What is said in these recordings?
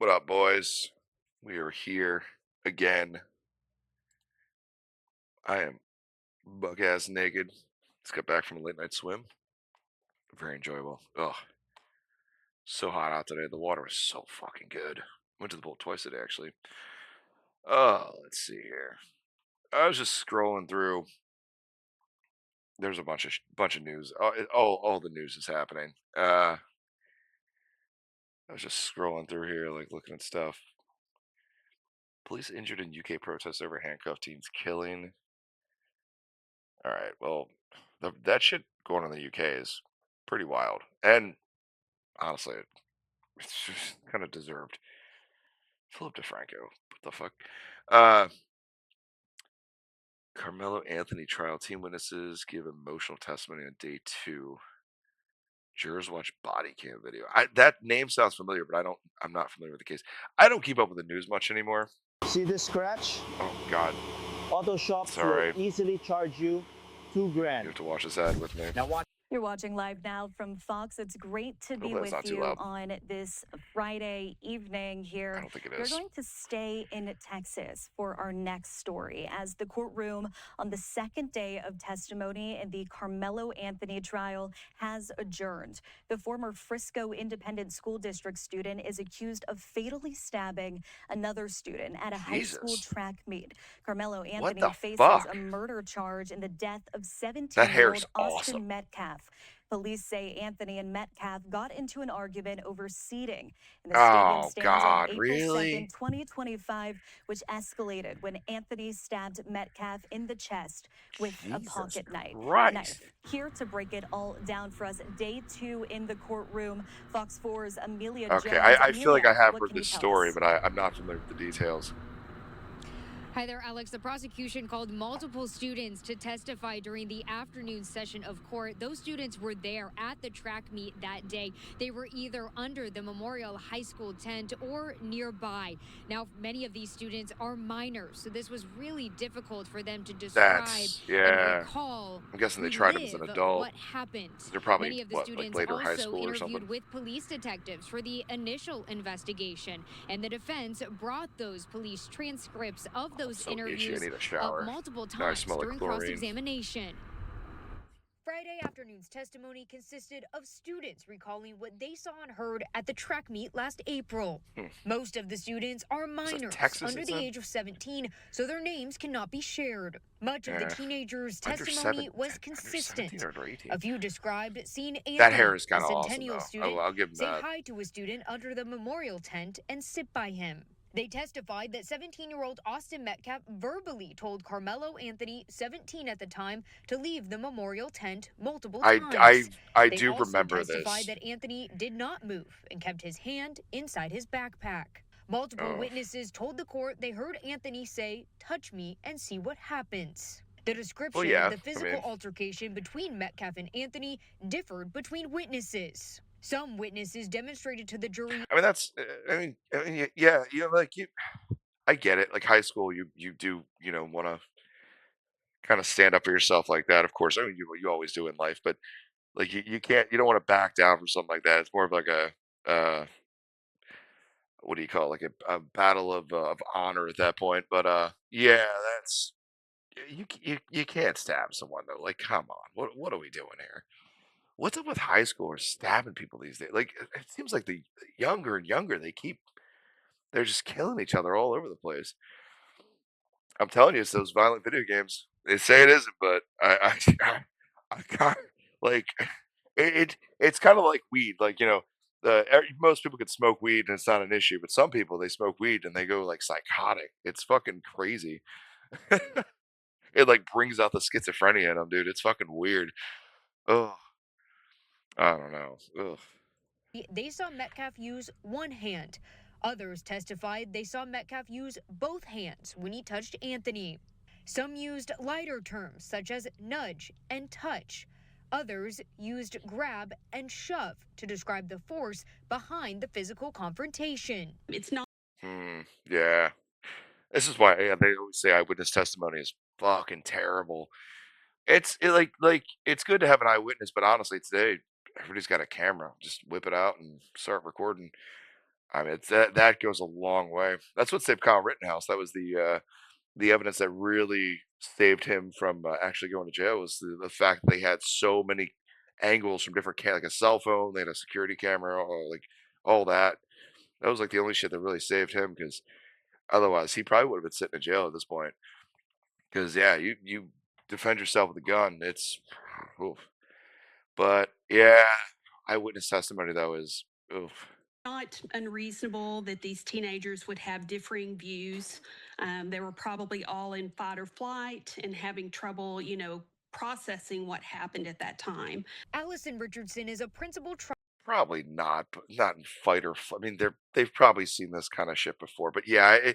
What up, boys? We are here again. I am buck ass naked. Just got back from a late night swim. Very enjoyable. Oh, so hot out today. The water was so fucking good. Went to the pool twice today, actually. Oh, let's see here. I was just scrolling through. There's a bunch of news. All the news is happening. I was just scrolling through here, like looking at stuff. Police injured in UK protest over handcuffed teens killing. All right. Well, that shit going on in the UK is pretty wild, and honestly, it's just kind of deserved. Philip DeFranco, what the fuck? Uh, Carmelo Anthony trial team witnesses give emotional testimony on day two. Jurors watch body cam video. That name sounds familiar, but I'm not familiar with the case. I don't keep up with the news much anymore. See this scratch? Oh God, Auto shops will sorry. easily charge you $2 You grand. have to watch this ad with me. Now watch. You're watching live now from Fox. It's great to be Hopefully that's with not too you loud. on this Friday evening I here. don't think it We're is. going to stay in Texas for our next story as the courtroom on the second day of testimony in the Carmelo Anthony trial has adjourned. The former Frisco Independent School District student is accused of fatally stabbing another student at a high school Jesus, track meet. Carmelo what Anthony the faces fuck? a murder charge in the death of That hair 17-year-old is awesome. Austin Metcalf. Police say Anthony and Metcalf got into an argument over seating in the stadium Oh stands on God, April 2nd, really? 2025, which escalated when Anthony stabbed Metcalf in the chest with a Jesus pocket knife. Christ. Here to break it all down for us, day two in the courtroom, Fox 4's Amelia Okay, Jones. I feel like Amelia, I have what heard can you this tell story, us? but I'm not familiar with the details. Hi there, Alex. The prosecution called multiple students to testify during the afternoon session of court. Those students were there at the track meet that day. They were either under the Memorial High School tent or nearby. Now, many of these students are minors, so this was really difficult for them to describe and Yeah. recall, I'm guessing they tried him as an relive adult. what happened. They're probably Many of the what, like students later high also school or something. interviewed with police detectives for the initial investigation, and the defense brought those police transcripts of those So itchy, I interviews need a up shower. multiple Now I times smell like during chlorine. cross-examination. Friday afternoon's testimony consisted of students recalling what they saw and heard at the track meet last April. Most of the students are minors, Texas, under it the said? age of 17, so their names cannot be shared. Much of the Yeah. teenagers' Under testimony was under consistent. 17 or under 18. A few described seeing That hair Anthony, is a kind of awesome, Centennial though. student, I'll give him say that. hi to a student under the memorial tent and sit by him. They testified that 17-year-old Austin Metcalf verbally told Carmelo Anthony, 17 at the time, to leave the memorial tent multiple times. I They do also remember testified this. that Anthony did not move and kept his hand inside his backpack. Multiple Oh. witnesses told the court they heard Anthony say, "Touch me and see what happens." The description Well, yeah, of the physical I mean, altercation between Metcalf and Anthony differed between witnesses. Some witnesses demonstrated to the jury. I mean that's. Yeah, like I get it. Like high school, you do want to kind of stand up for yourself like that. Of course, I mean you always do in life, but like you don't want to back down from something like that. It's more of like a what do you call it? Like a battle of honor at that point. But yeah, that's you can't stab someone though. Like come on, what are we doing here? What's up with high schoolers stabbing people these days? Like it seems like the younger and younger they're just killing each other all over the place. I'm telling you, it's those violent video games. They say it isn't, but I can't like it's kind of like weed. Like most people can smoke weed and it's not an issue, but some people they smoke weed and they go like psychotic. It's fucking crazy. It like brings out the schizophrenia in them, dude. It's fucking weird. Oh, I don't know. Ugh. They saw Metcalf use one hand. Others testified they saw Metcalf use both hands when he touched Anthony. Some used lighter terms such as nudge and touch. Others used grab and shove to describe the force behind the physical confrontation. Yeah. This is why they always say eyewitness testimony is fucking terrible. Like it's good to have an eyewitness, but honestly, today everybody's got a camera. Just whip it out and start recording. I mean, that goes a long way. That's what saved Kyle Rittenhouse. That was the evidence that really saved him from actually going to jail was the fact that they had so many angles from different like a cell phone, they had a security camera, or like all that. That was like the only shit that really saved him because otherwise he probably would have been sitting in jail at this point. Because yeah, you defend yourself with a gun. It's oof. But yeah, eyewitness testimony though is oof. Not unreasonable that these teenagers would have differing views. They were probably all in fight or flight and having trouble, processing what happened at that time. Allison Richardson is a principal Probably not, but not in fight or I mean, they've probably seen this kind of shit before. But yeah,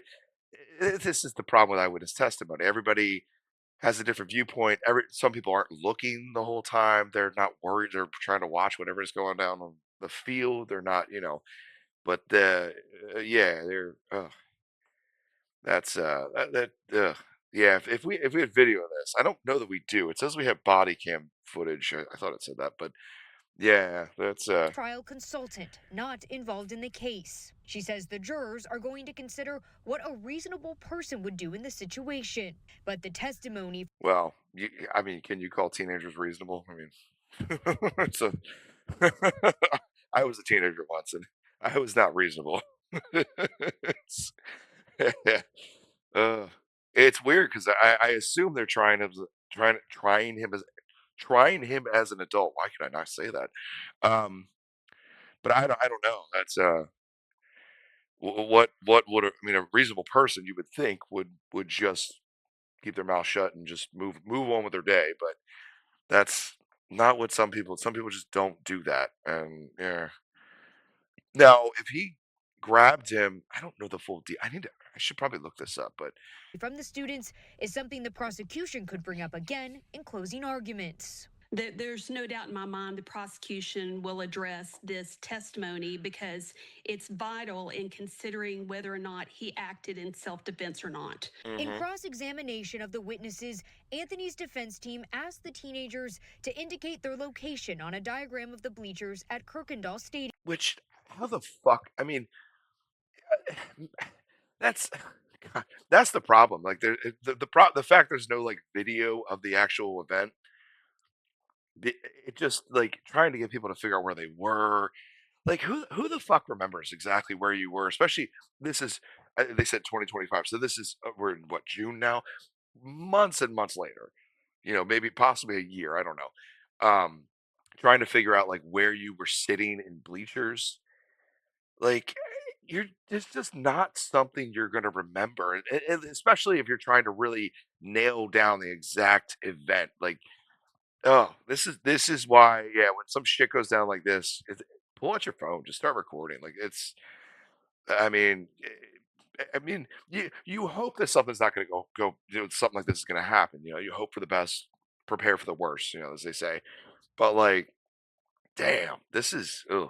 this is the problem with eyewitness testimony. Everybody has a different viewpoint. Some people aren't looking the whole time. They're not worried. They're trying to watch whatever's going down on the field. They're not, But yeah, they're. That's yeah. If we had video of this, I don't know that we do. It says we have body cam footage. I thought it said that, but yeah, that's trial consultant not involved in the case. She says the jurors are going to consider what a reasonable person would do in the situation. But the testimony well. I mean, can you call teenagers reasonable? I mean, it's a. I was a teenager once, and I was not reasonable. It's, uh, it's weird because I assume they're trying him as an adult. Why could I not say that? But I don't know. That's what would I mean a reasonable person you would think would just keep their mouth shut and just move on with their day, but that's not what some people just don't do that. And yeah. Now, if he grabbed him, I don't know the full deal. I should probably look this up, but from the students is something the prosecution could bring up again in closing arguments. There's no doubt in my mind the prosecution will address this testimony because it's vital in considering whether or not he acted in self-defense or not. In mhm. cross-examination of the witnesses, Anthony's defense team asked the teenagers to indicate their location on a diagram of the bleachers at Kirkendall Stadium. Which how the fuck? I mean, that's God, that's the problem. Like the fact there's no like video of the actual event. It just like trying to get people to figure out where they were. Like who the fuck remembers exactly where you were? Especially this is they said 2025, so this is we're in what June now, months and months later. Maybe possibly a year. I don't know. Trying to figure out like where you were sitting in bleachers. Like you're it's just not something you're going to remember, and especially if you're trying to really nail down the exact event. Like oh, this is why, yeah, when some shit goes down like this, pull out your phone, just start recording. Like it's, I mean, you hope that something's not going to something like this is going to happen. You hope for the best, prepare for the worst. As they say. But like, damn, this is. Ugh.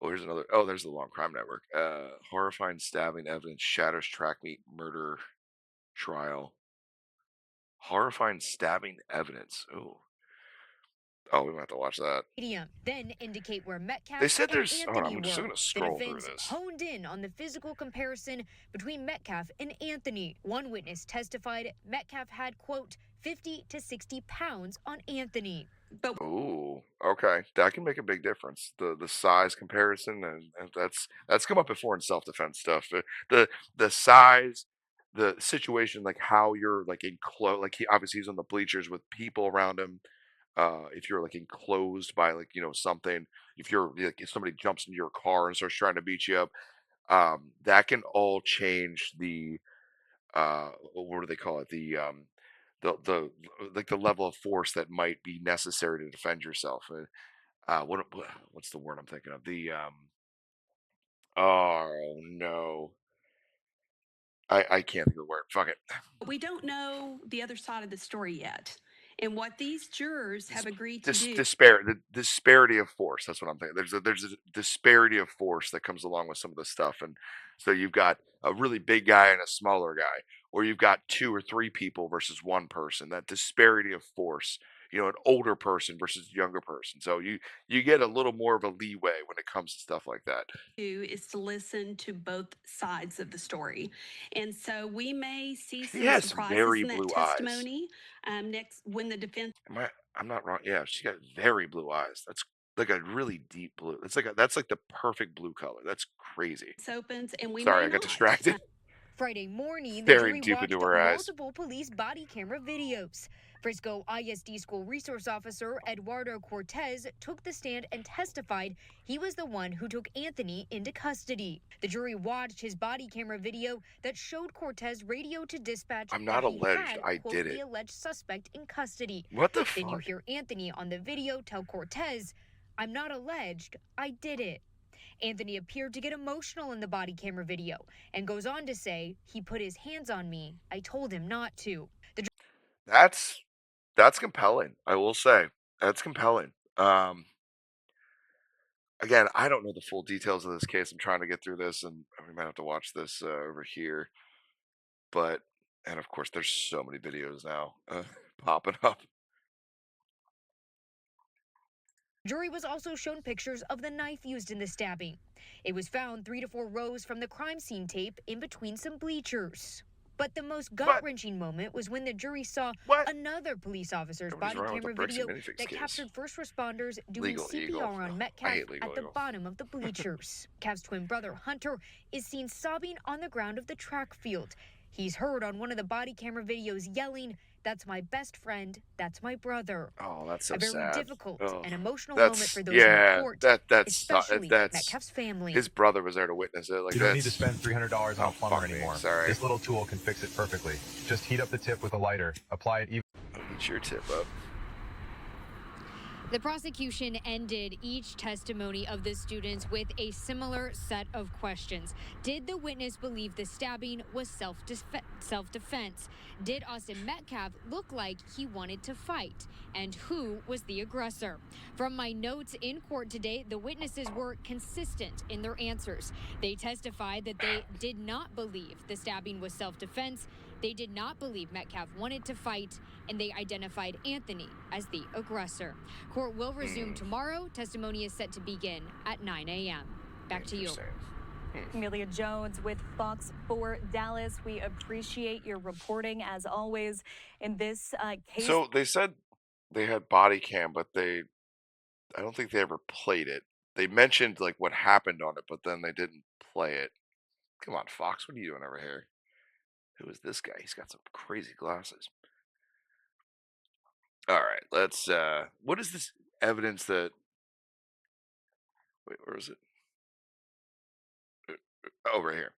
Oh, here's another. Oh, there's the Long Crime Network. Horrifying stabbing evidence shatters track meet murder trial. Horrifying stabbing evidence. Oh, we might have to watch that. Then indicate where They Metcalf said and there's. Hold on, Anthony I'm just were. gonna The scroll through defense this. honed in on the physical comparison between Metcalf and Anthony. One witness testified Metcalf had, quote, 50 to 60 pounds on Anthony. But Ooh, okay, that can make a big difference. The size comparison, and that's come up before in self defense stuff. The size, the situation, like how you're like enclosed. Like he obviously he's on the bleachers with people around him. If you're like enclosed by like something, if you're like if somebody jumps into your car and starts trying to beat you up, that can all change the what do they call it? The like the level of force that might be necessary to defend yourself. What's the word I'm thinking of? Oh no, I can't think of the word. Fuck it. we don't know the other side of the story yet. And what these jurors have agreed to This do. the disparity of force. That's what I'm thinking. There's a disparity of force that comes along with some of this stuff, and so you've got a really big guy and a smaller guy, or you've got two or three people versus one person. That disparity of force. an older person versus a younger person. So you get a little more of a leeway when it comes to stuff like that. Do is to listen to both sides of the story. And so we may see She some has surprises very in that blue eyes. testimony next when the defense I'm not wrong. Yeah, she got very blue eyes. That's like a really deep blue. That's like the perfect blue color. That's crazy. opens, and we Sorry, may I got not. distracted. Friday morning, the Very jury deep into watched her eyes. multiple police body camera videos. Frisco ISD school resource officer Eduardo Cortez took the stand and testified he was the one who took Anthony into custody. The jury watched his body camera video that showed Cortez radio to dispatch I'm that not he alleged. had, I quote, did the it. alleged suspect in custody. What the Then you fuck? hear Anthony on the video tell Cortez, "I'm not alleged, I did it." Anthony appeared to get emotional in the body camera video and goes on to say, "He put his hands on me. I told him not to." That's compelling. I will say that's compelling. Again, I don't know the full details of this case. I'm trying to get through this, and we might have to watch this over here. But and of course, there's so many videos now popping up. Jury was also shown pictures of the knife used in the stabbing. It was found 3 to 4 rows from the crime scene tape in between some bleachers. But the most gut-wrenching moment was when the jury saw What? another police officer's Everybody's body wrong with the camera Bricks and video Minifigs that case. captured first responders doing Legal CPR Eagle. on I Metcalf hate Legal at the Eagle. bottom of the bleachers. Metcalf's twin brother, Hunter, is seen sobbing on the ground of the track field. He's heard on one of the body camera videos yelling, "That's my best friend, that's my brother." Oh, that's so A very sad. difficult Oh, and emotional moment that's for those in the yeah. court, That's especially that's Metcalf's family. his brother was there to witness it. Like You don't need to that's spend $300 on oh a plumber fuck me. anymore. Sorry. This little tool can fix it perfectly. Just heat up the tip with a lighter. Apply it even. Heat your tip up. The prosecution ended each testimony of the students with a similar set of questions. Did the witness believe the stabbing was self-defense? Did Austin Metcalf look like he wanted to fight? And who was the aggressor? From my notes in court today, the witnesses were consistent in their answers. They testified that they did not believe the stabbing was self-defense. They did not believe Metcalf wanted to fight, and they identified Anthony as the aggressor. Court will resume tomorrow. Testimony is set to begin at 9 a.m. Back to you. Amelia Jones with Fox 4 Dallas. We appreciate your reporting as always in this case. So they said they had body cam, but I don't think they ever played it. They mentioned like what happened on it, but then they didn't play it. Come on, Fox, what are you doing over here? Who is this guy? He's got some crazy glasses. All right, let's what is this evidence that wait, where is it? Over here.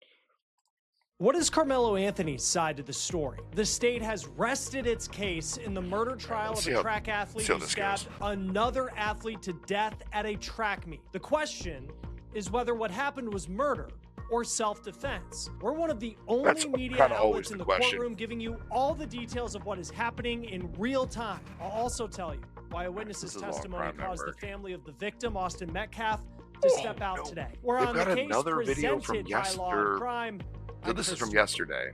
What is Carmelo Anthony's side of the story? The state has rested its case in the murder trial let's of see a how- track athlete see how who this stabbed goes. another athlete to death at a track meet. The question is whether what happened was murder or self-defense. We're one of the only That's media kinda outlets always in the the question. courtroom giving you all the details of what is happening in real time. I'll also tell you why a witness's This is Law testimony Crime caused the Network. family of the victim, Austin Metcalf, to step out no. today. We're They've on got the case another video from presented by Law and Crime. So I'm this is Chris from Stewart. yesterday.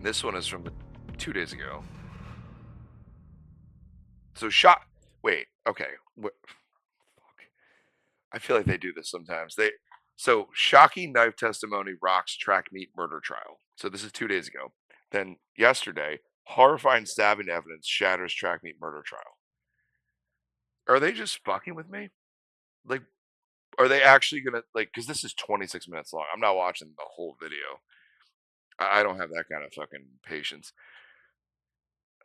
This one is from 2 days ago. So wait, okay. Fuck. I feel like they do this sometimes. So shocking knife testimony rocks track meet murder trial. So this is 2 days ago. Then yesterday, horrifying stabbing evidence shatters track meet murder trial. Are they just fucking with me? Like, are they actually gonna like? Because this is 26 minutes long. I'm not watching the whole video. I don't have that kind of fucking patience.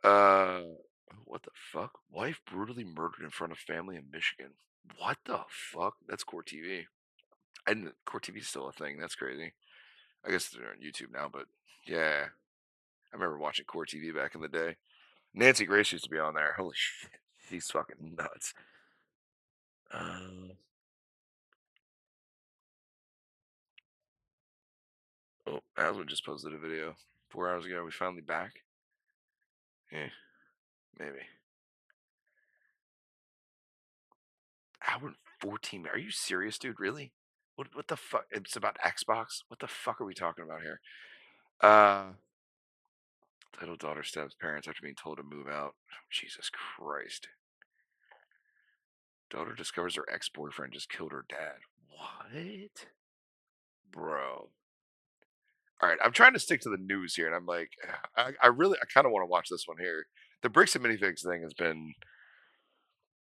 What the fuck? Wife brutally murdered in front of family in Michigan. What the fuck? That's Court TV. And Court TV is still a thing. That's crazy. I guess they're on YouTube now, but yeah. I remember watching Court TV back in the day. Nancy Grace used to be on there. Holy shit. She's fucking nuts. Oh, Aswin just posted a video 4 hours ago. Are we finally back? Yeah, maybe. Hour and 14. Are you serious, dude? Really? What the fuck? It's about Xbox? What the fuck are we talking about here? Little daughter stabs parents after being told to move out. Jesus Christ. Daughter discovers her ex-boyfriend just killed her dad. What? Bro. All right, I'm trying to stick to the news here, and I'm like, I kind of want to watch this one here. The bricks and minifigs thing has been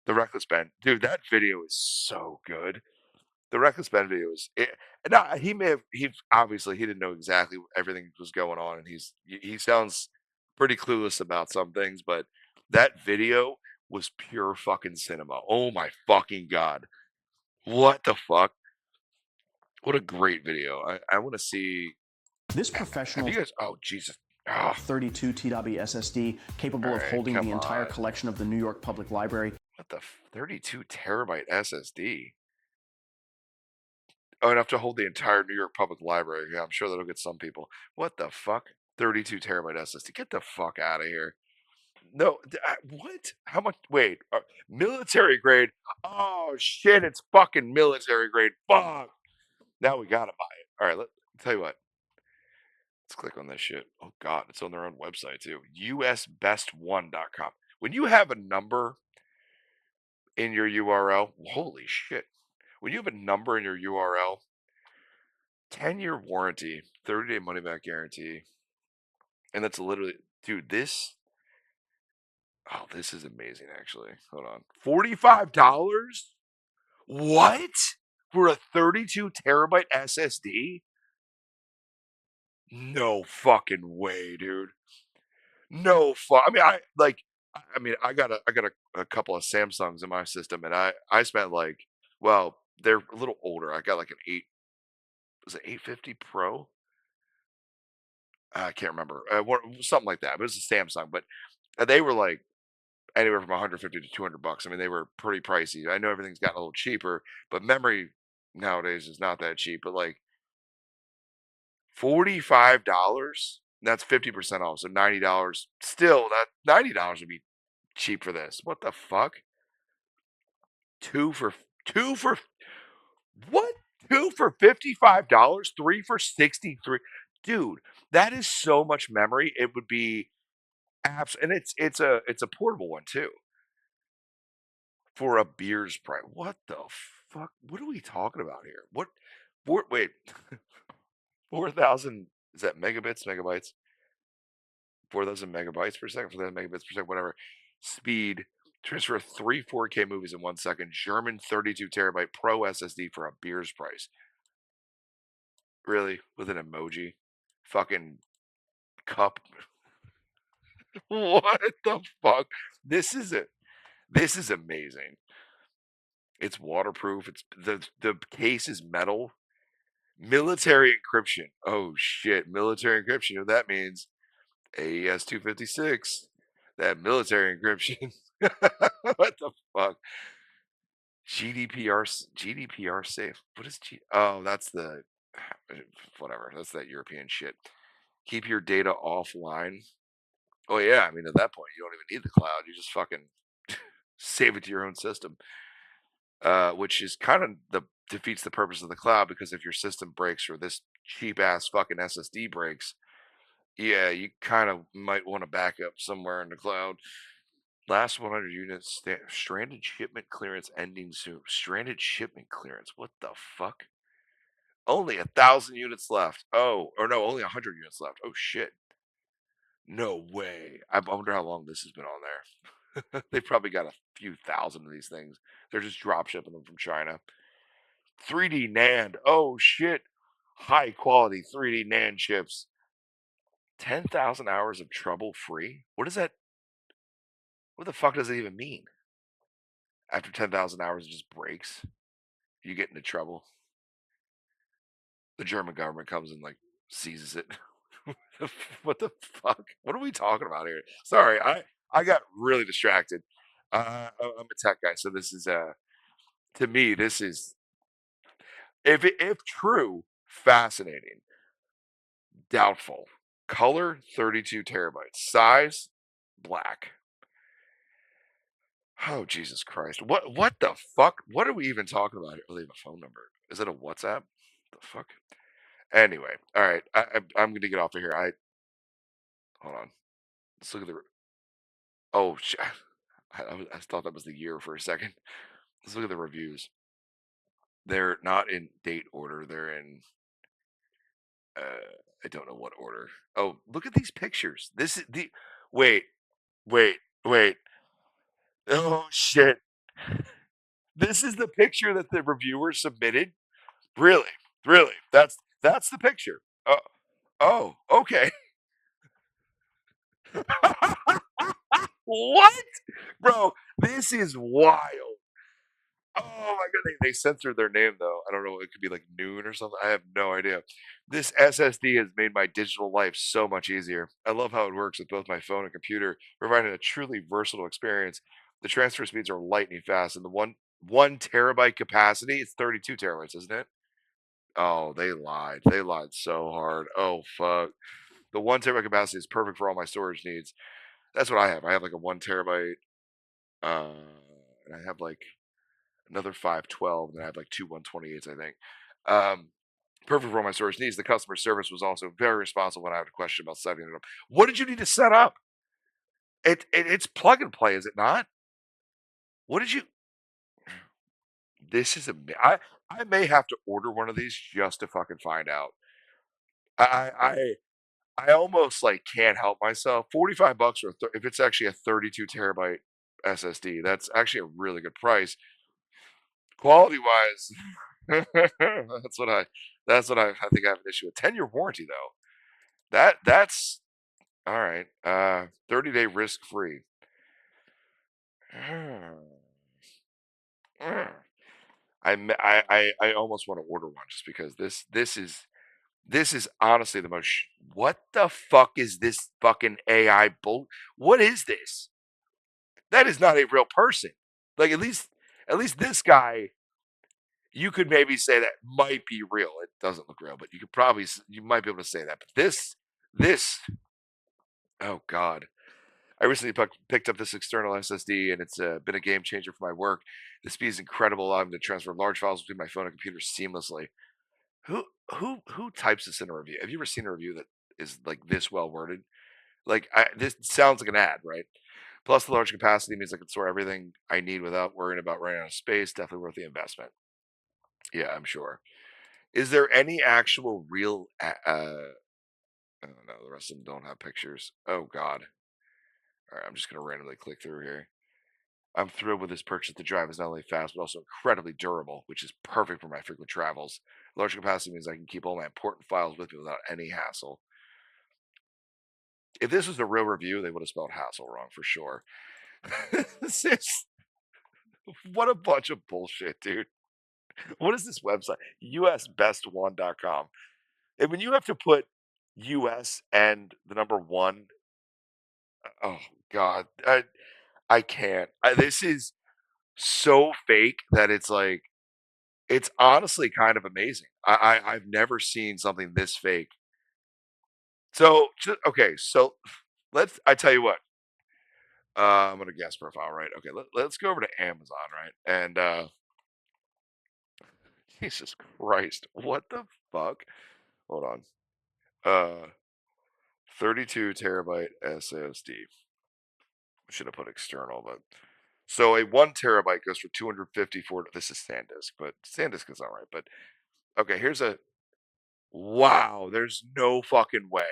the Reckless Ben. Dude, that video is so good. The Reckless Ben video is it, now he obviously he didn't know exactly everything was going on, and he sounds pretty clueless about some things, but that video was pure fucking cinema. Oh my fucking god. What the fuck? What a great video. I want to see. This Have professional you guys? Oh Jesus! Oh, 32 TW SSD capable of alright, holding the come entire on. collection of the New York Public Library. What the 32 terabyte SSD? Oh, enough to hold the entire New York Public Library. Yeah, I'm sure that'll get some people. What the fuck? 32 terabyte SSD. Get the fuck out of here. No, what? How much? Wait, military grade? Oh shit! It's fucking military grade. Fuck. Now we gotta buy it. All right, tell you what. Let's click on this shit. Oh god, it's on their own website too. usbest1.com. When you have a number in your URL, holy shit. When you have a number in your URL, 10-year warranty, 30-day money back guarantee. And that's literally, dude, this is amazing actually. Hold on. $45? What? For a 32 terabyte SSD? No fucking way, dude. No fuck. I mean, I got a couple of Samsungs in my system, and I spent like, well, they're a little older. I got like an 8, was it 850 Pro? I can't remember. Something like that. But it was a Samsung, but they were like anywhere from 150 to $200. I mean, they were pretty pricey. I know everything's gotten a little cheaper, but memory nowadays is not that cheap. But like $45, that's 50% off. So $90. Still, that $90 would be cheap for this. What the fuck? Two for what? Two for $55, three for 63. Dude, that is so much memory. It would be and it's a portable one too for a beer's price. What the fuck? What are we talking about here? Wait, 4,000, is that megabits, megabytes? 4,000 megabytes per second, 4,000 megabits per second, whatever. Speed, transfer 3 4K movies in 1 second. German 32 terabyte Pro SSD for a beer's price. Really? With an emoji? Fucking cup? What the fuck? This is it. This is amazing. It's waterproof. The case is metal. Military encryption. Oh shit, military encryption. You know what that means? AES 256. That military encryption. What the fuck? GDPR safe. What is Oh, that's the whatever. That's that European shit. Keep your data offline. Oh yeah, I mean at that point you don't even need the cloud. You just fucking save it to your own system. Which is kind of defeats the purpose of the cloud, because if your system breaks or this cheap ass fucking SSD breaks, yeah, you kind of might want to back up somewhere in the cloud. Last 100 units, stranded shipment clearance ending soon. Stranded shipment clearance. What the fuck? Only 1,000 units left. Oh, or no, only 100 units left. Oh shit. No way. I wonder how long this has been on there. They've probably got a few thousand of these things. They're just drop shipping them from China. 3D NAND. Oh shit. High quality 3D NAND chips. 10,000 hours of trouble free? What is that? What the fuck does it even mean? After 10,000 hours, it just breaks. You get into trouble. The German government comes and like seizes it. What the fuck? What are we talking about here? Sorry, I got really distracted. I'm a tech guy, so this is to me this is, if true, fascinating. Doubtful. Color 32 terabytes. Size black. Oh Jesus Christ! What the fuck? What are we even talking about here? Oh, they have a phone number. Is it a WhatsApp? The fuck? Anyway, all right. I'm going to get off of here. Hold on. Let's look at the. Oh, I thought that was the year for a second. Let's look at the reviews. They're not in date order. They're in. I don't know what order. Oh, look at these pictures. This is the. Wait, wait, wait. Oh shit! This is the picture that the reviewer submitted. Really, really. That's the picture. Oh, okay. What, bro? This is wild. Oh my god, they censored their name though. I don't know. It could be like Noon or something. I have no idea. This SSD has made my digital life so much easier. I love how it works with both my phone and computer, providing a truly versatile experience. The transfer speeds are lightning fast, and the one terabyte capacity. It's 32 terabytes, isn't it? Oh, they lied. They lied so hard. Oh fuck. The 1 terabyte capacity is perfect for all my storage needs. That's what I have. I have like a 1 terabyte, uh, and I have like another 512, and then I have like two 128s, I think. Um, Perfect for all my storage needs. The customer service was also very responsive when I had a question about setting it up. What did you need to set up? It's plug and play, is it not? What did you? This is a. I may have to order one of these just to fucking find out. I I almost like can't help myself. 45 bucks or if it's actually a 32 terabyte SSD, that's actually a really good price. Quality wise, that's what I think I have an issue with. 10-year warranty though. That's all right. 30-day risk free. I almost want to order one just because this is honestly the most. What the fuck is this fucking AI bull? What is this? That is not a real person. Like at least this guy, you could maybe say that might be real. It doesn't look real, but you might be able to say that. But this, oh god. I recently picked up this external SSD, and it's been a game changer for my work. The speed is incredible, allowing me to transfer large files between my phone and computer seamlessly. Who who types this in a review? Have you ever seen a review that is like this well worded? Like this sounds like an ad, right? Plus, the large capacity means I can store everything I need without worrying about running out of space. Definitely worth the investment. Yeah, I'm sure. Is there any actual real? I don't know. The rest of them don't have pictures. Oh God. All right, I'm just gonna randomly click through here. I'm thrilled with this purchase. The drive is not only fast, but also incredibly durable, which is perfect for my frequent travels. Large capacity means I can keep all my important files with me without any hassle. If this was a real review, they would have spelled hassle wrong for sure. This is what a bunch of bullshit, dude. What is this website? usbest1.com. And when you have to put US and the number one, oh God, I can't. This is so fake that it's like it's honestly kind of amazing. I've never seen something this fake. So okay, so I tell you what. I'm gonna guess profile, right? Okay, let's go over to Amazon, right? And Jesus Christ, what the fuck? Hold on. 32 terabyte SSD. Should have put external, but so a 1 terabyte goes for 254. This is SanDisk, but SanDisk is all right. But okay, here's a wow. There's no fucking way.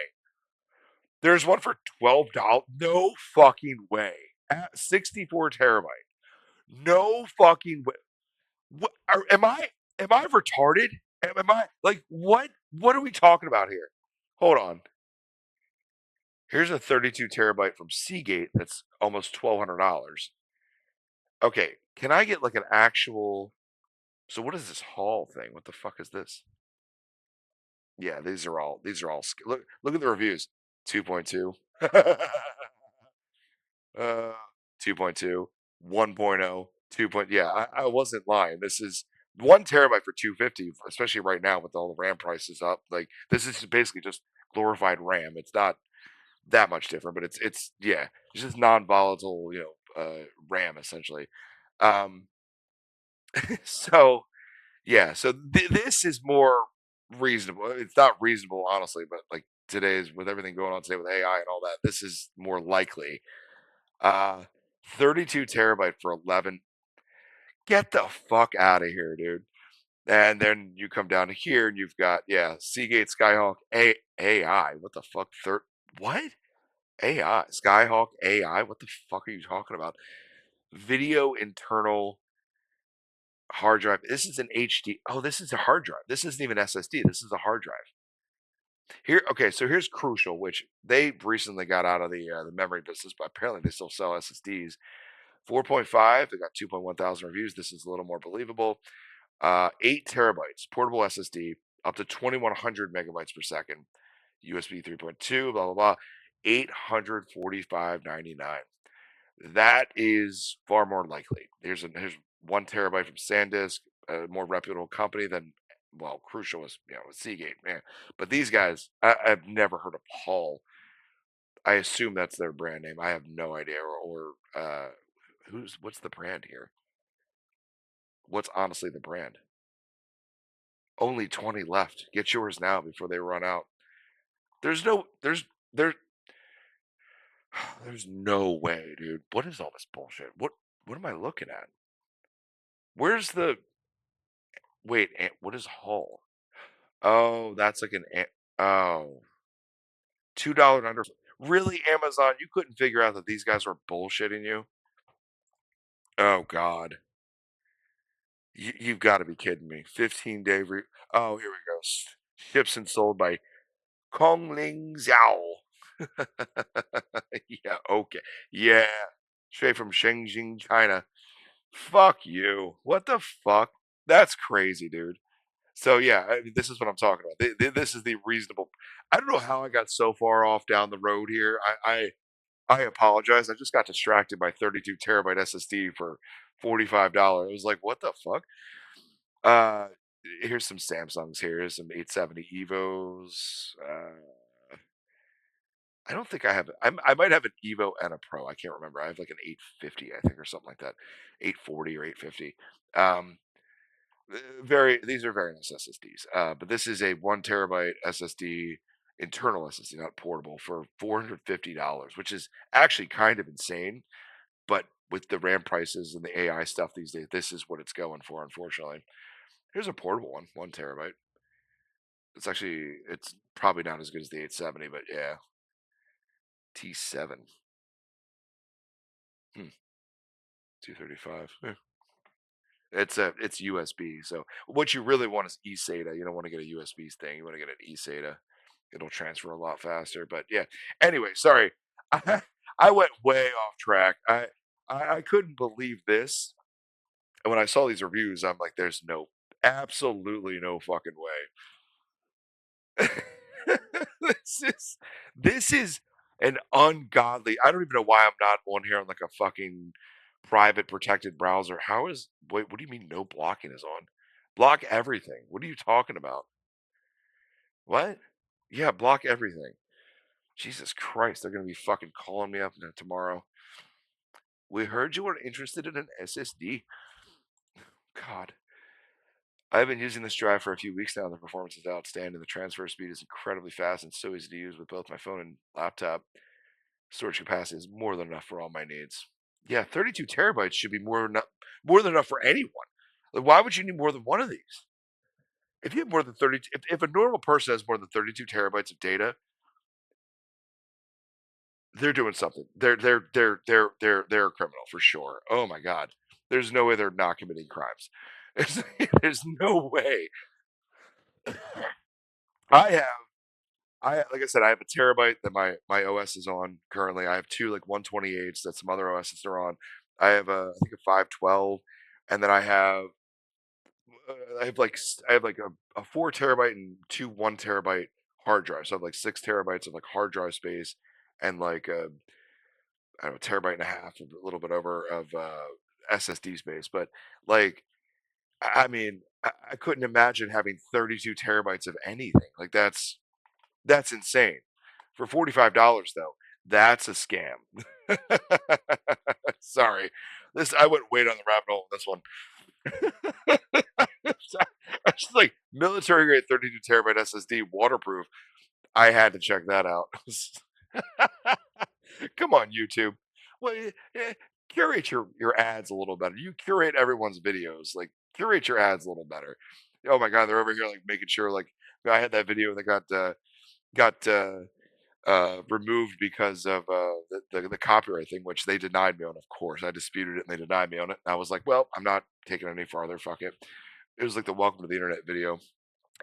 There's one for $12. No fucking way. At 64 terabyte. No fucking way. What am I retarded? Am I like what are we talking about here? Hold on. Here's a 32 terabyte from Seagate that's almost $1,200. Okay, can I get like an actual? So what is this Hall thing? What the fuck is this? Yeah, look at the reviews. 2.2. 2.2, 1.0, 2. Yeah, I wasn't lying. This is 1 terabyte for 250, especially right now with all the RAM prices up. Like this is basically just glorified RAM. It's not that much different, but it's yeah, it's just non-volatile, RAM essentially. Um, so yeah, so this is more reasonable. It's not reasonable, honestly, but like today's with everything going on today with AI and all that, this is more likely. Uh, 32 terabyte for 11. Get the fuck out of here, dude. And then you come down to here and you've got, yeah, Seagate Skyhawk AI. What the fuck? What? AI. Skyhawk AI? What the fuck are you talking about? Video internal hard drive. This is an HD. Oh, this is a hard drive. This isn't even SSD. This is a hard drive. Here, okay, so here's Crucial, which they recently got out of the memory business, but apparently they still sell SSDs. 4.5, they got 2.1 thousand reviews. This is a little more believable. 8 terabytes, portable SSD, up to 2100 megabytes per second, USB 3.2, blah, blah, blah, 845.99. That is far more likely. Here's 1 terabyte from SanDisk, a more reputable company than, well, Crucial is, Seagate, man. But these guys, I've never heard of Hall. I assume that's their brand name. I have no idea. What's the brand here? What's honestly the brand? Only 20 left. Get yours now before they run out. There's no there's no way, dude. What is all this bullshit? What am I looking at? Where's the wait, what is Hull? Oh, that's like oh. $2 under. Really, Amazon, you couldn't figure out that these guys were bullshitting you? Oh God. You've got to be kidding me. 15-day oh, here we go. Ships and sold by Kongling Xiao. Yeah, okay. Yeah. Straight from Shenzhen, China. Fuck you. What the fuck? That's crazy, dude. So yeah, this is what I'm talking about. This is the reasonable. I don't know how I got so far off down the road here. I apologize. I just got distracted by 32 terabyte SSD for $45. I was like, what the fuck? Uh, here's some Samsungs. Here's some 870 Evos. I don't think I have. I might have an Evo and a Pro. I can't remember. I have like an 850, I think, or something like that. 840 or 850. Um, these are very nice SSDs. But this is a 1 terabyte SSD, internal SSD, not portable, for $450, which is actually kind of insane. But with the RAM prices and the AI stuff these days, this is what it's going for, unfortunately. Here's a portable one, 1 terabyte. It's probably not as good as the 870, but yeah. T7. 235. Yeah. It's USB. So what you really want is eSATA. You don't want to get a USB thing. You want to get an eSATA. It'll transfer a lot faster. But yeah. Anyway, sorry. I went way off track. I couldn't believe this. And when I saw these reviews, I'm like, there's absolutely no fucking way. this is an ungodly. I don't even know why I'm not on here on like a fucking private protected browser. Wait, what do you mean no blocking is on? Block everything. What are you talking about? What? Yeah, block everything. Jesus Christ, they're gonna be fucking calling me up tomorrow. We heard you were interested in an SSD. God. I've been using this drive for a few weeks now. The performance is outstanding. The transfer speed is incredibly fast and so easy to use with both my phone and laptop. Storage capacity is more than enough for all my needs. Yeah, 32 terabytes should be more than enough for anyone. Like, why would you need more than one of these? If you have more than 32, if a normal person has more than 32 terabytes of data, they're doing something. They're a criminal for sure. Oh my God, there's no way they're not committing crimes. There's no way. Like I said, I have a terabyte that my OS is on currently. I have two like 128s that some other OSs are on. I have I think a 512, and then I have a 4 terabyte and two 1 terabyte hard drives. So I have like 6 terabytes of like hard drive space and like I don't know, terabyte and a half, a little bit over of SSD space. But like, I mean, I couldn't imagine having 32 terabytes of anything. Like that's insane. For $45 though, that's a scam. Sorry. I went way down the rabbit hole with this one. It's like military grade 32 terabyte SSD, waterproof. I had to check that out. Come on, YouTube. Well, curate your ads a little better. You curate everyone's videos. Like curate your ads a little better. Oh my God, they're over here like making sure. Like I had that video that got removed because of the copyright thing, which they denied me on. Of course, I disputed it and they denied me on it. And I was like, well, I'm not taking it any farther. Fuck it. It was like the welcome to the internet video,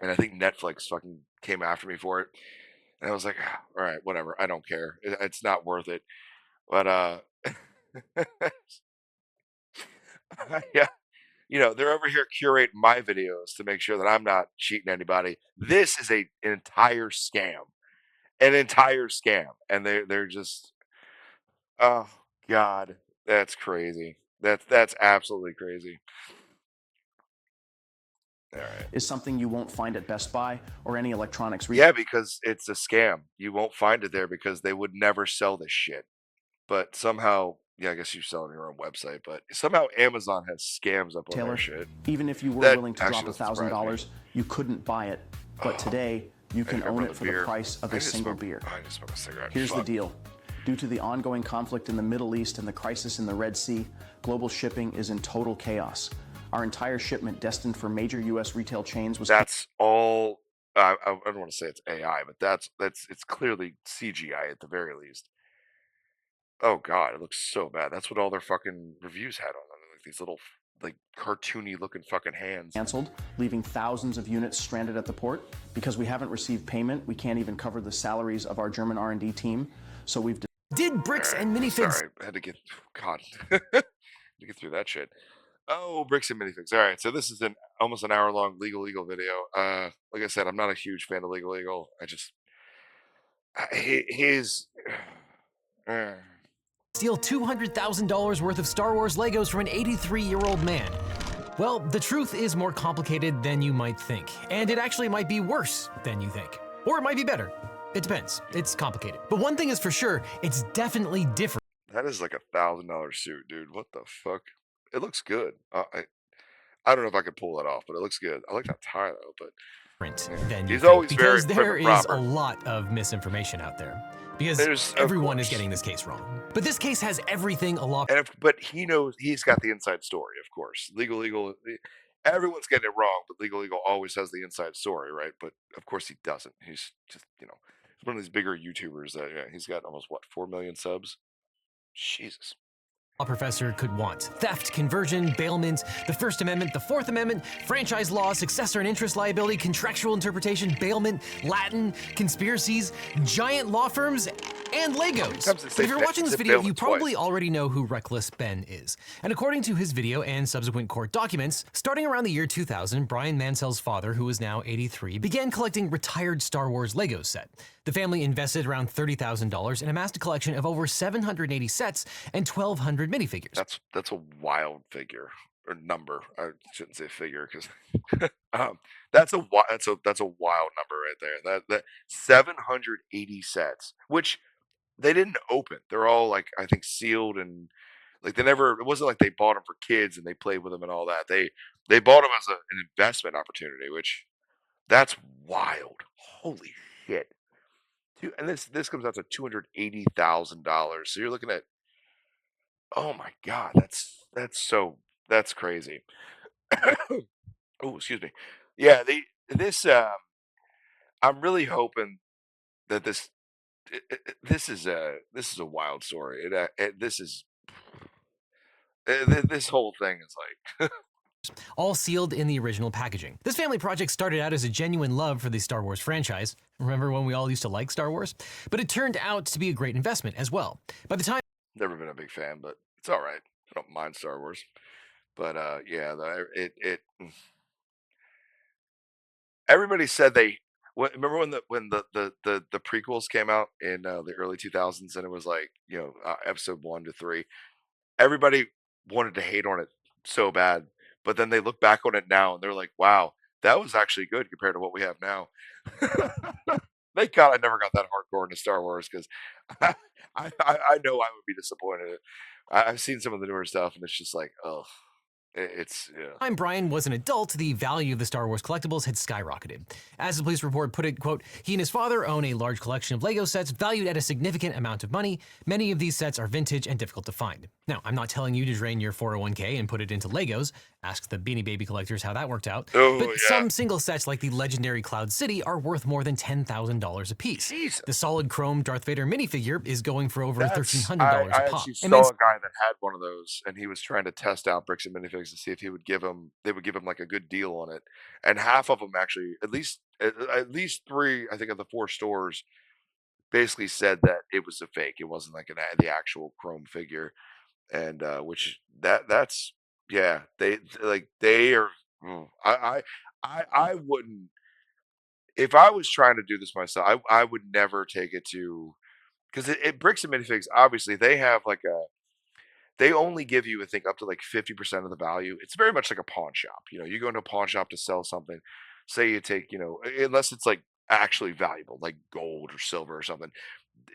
and I think Netflix fucking came after me for it. And I was like, "Ah, all right, whatever. I don't care. It's not worth it." But yeah, they're over here curating my videos to make sure that I'm not cheating anybody. This is an entire scam, and they're just, oh God, that's crazy. That's absolutely crazy. All right. is something you won't find at Best Buy or any electronics Yeah, because it's a scam. You won't find it there because they would never sell this shit. But somehow, yeah, I guess you sell it on your own website, but somehow Amazon has scams up on their retailer. shit. Even if you were That willing to actually drop doesn't surprise me. $1,000, you couldn't buy it. But today, you can I own brought it a for beer. the price of I a just single smoked- beer. I just smoked a cigarette. Here's the Fuck. deal. Due to the ongoing conflict in the Middle East and the crisis in the Red Sea, global shipping is in total chaos. Our entire shipment destined for major U.S. retail chains was That's all. I don't want to say it's AI, but it's clearly CGI at the very least. Oh God, it looks so bad. That's what all their fucking reviews had on them, like these little like cartoony looking fucking hands. canceled, leaving thousands of units stranded at the port. Because we haven't received payment, we can't even cover the salaries of our German R&D team. So we've Did bricks and minifigs Sorry, I had to get God to get through that shit. Oh, bricks and minifigs. All right, so this is an almost an hour long Legal Eagle video. Like I said, I'm not a huge fan of Legal Eagle. I just his. steal $200,000 worth of Star Wars Legos from an 83-year-old man? Well, the truth is more complicated than you might think, and it actually might be worse than you think. Or it might be better. It depends. It's complicated. But one thing is for sure, it's definitely different. That is like $1,000 suit, dude. What the fuck? It looks good. I don't know if I could pull that off, but it looks good. I like that tie though, but Than you he's think, always very because there prim and is a proper. lot of misinformation out there. Because Of everyone is course. getting this case wrong. But this case has everything a law But he knows he's got the inside story, of course. Legal Eagle, everyone's getting it wrong, but Legal Eagle always has the inside story, right? But of course he doesn't. He's just, he's one of these bigger YouTubers that he's got almost what 4 million subs. Jesus. professor could want. Theft, conversion, bailment, the First Amendment, the Fourth Amendment, franchise law, successor and interest liability, contractual interpretation, bailment, Latin, conspiracies, giant law firms, and Legos. Sometimes they But say if you're fa- watching this say video, you bailment probably twice. already know who Reckless Ben is. And according to his video and subsequent court documents, starting around the year 2000, Brian Mansell's father, who is now 83, began collecting retired Star Wars Lego set. The family invested around $30,000 and amassed a collection of over 780 sets and 1,200 minifigures. That's a wild figure or number. I shouldn't say figure because that's a wild number right there. That 780 sets, which they didn't open. They're all like I think sealed and like they never. It wasn't like they bought them for kids and they played with them and all that. They bought them as an investment opportunity, which that's wild. Holy shit. And this comes out to $280,000. So you're looking at, oh my God, that's crazy. Oh, excuse me. Yeah, this I'm really hoping that this is a wild story. This whole thing is like all sealed in the original packaging. This family project started out as a genuine love for the Star Wars franchise. Remember when we all used to like Star Wars? But it turned out to be a great investment as well. By the time never been a big fan, but it's all right. I don't mind Star Wars. But yeah, everybody said remember when the prequels came out in the early 2000s and it was like episode 1 to 3, everybody wanted to hate on it so bad, but then they look back on it now and they're like, wow, that was actually good compared to what we have now. Thank God I never got that hardcore into Star Wars because I know I would be disappointed. I've seen some of the newer stuff and it's just like, oh, It's yeah. Time Brian was an adult, the value of the Star Wars collectibles had skyrocketed. As the police report put it, quote, he and his father own a large collection of Lego sets valued at a significant amount of money. Many of these sets are vintage and difficult to find. Now, I'm not telling you to drain your 401k and put it into Legos. Ask the Beanie Baby collectors how that worked out. Oh, But yeah. some single sets like the legendary Cloud City are worth more than $10,000 a piece. Jesus. The solid chrome Darth Vader minifigure is going for over That's- $1,300 I a pop. actually And saw a guy that had one of those, and he was trying to test out Bricks and Minifigs to see if they would give him like a good deal on it. And half of them actually, at least 3, I think, of the 4 stores basically said that it was a fake. It wasn't like the actual chrome figure, and which that's yeah. They are. I wouldn't, if I was trying to do this myself. I would never take it to, because it Bricks and Minifigs, obviously they have like they only give you, I think, up to like 50% of the value. It's very much like a pawn shop. You go into a pawn shop to sell something. Say you take, unless it's like actually valuable, like gold or silver or something.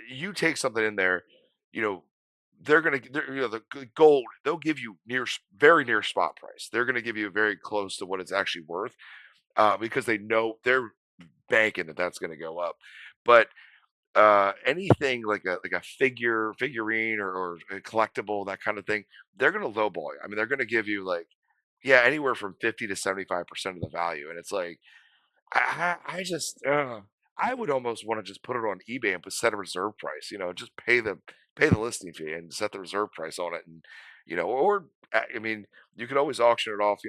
You take something in there, you know, the gold. They'll give you very near spot price. They're gonna give you very close to what it's actually worth, because they know they're banking that that's gonna go up. But anything like a figurine or a collectible, that kind of thing, they're gonna lowball you. I mean, they're gonna give you like, yeah, anywhere from 50 to 75% of the value, and it's like I just I would almost want to just put it on eBay and set a reserve price. Just pay the listing fee and set the reserve price on it, and or I mean, you could always auction it off,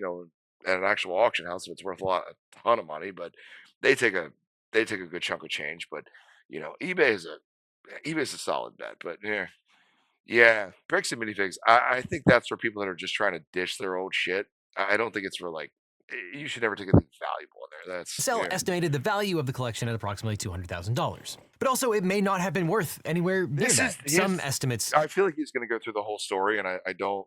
at an actual auction house if it's worth a ton of money, but they take a good chunk of change. But eBay is a solid bet. But yeah, Bricks and Minifigs. I think that's for people that are just trying to ditch their old shit. I don't think it's for like, you should never take anything valuable in there. Sell estimated the value of the collection at approximately $200,000. But also, it may not have been worth anywhere near that. Some estimates. I feel like he's going to go through the whole story, and I don't.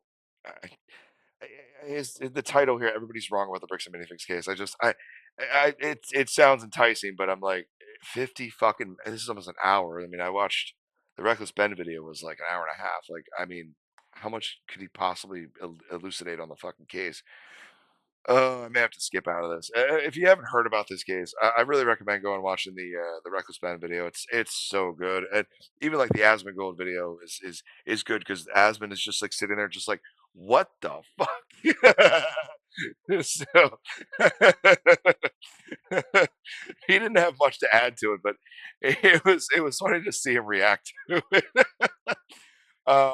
The title here, everybody's wrong about the Bricks and Minifigs case. It sounds enticing, but I'm like, 50 fucking. This is almost an hour. I mean, I watched the Reckless Ben video, was like an hour and a half. Like, I mean, how much could he possibly elucidate on the fucking case? I may have to skip out of this. If you haven't heard about this case, I really recommend going and watching the Reckless Ben video. It's so good, and even like the Asmund Gold video is good, because Asmund is just like sitting there, just like, what the fuck. So he didn't have much to add to it, but it was funny to see him react to it. um,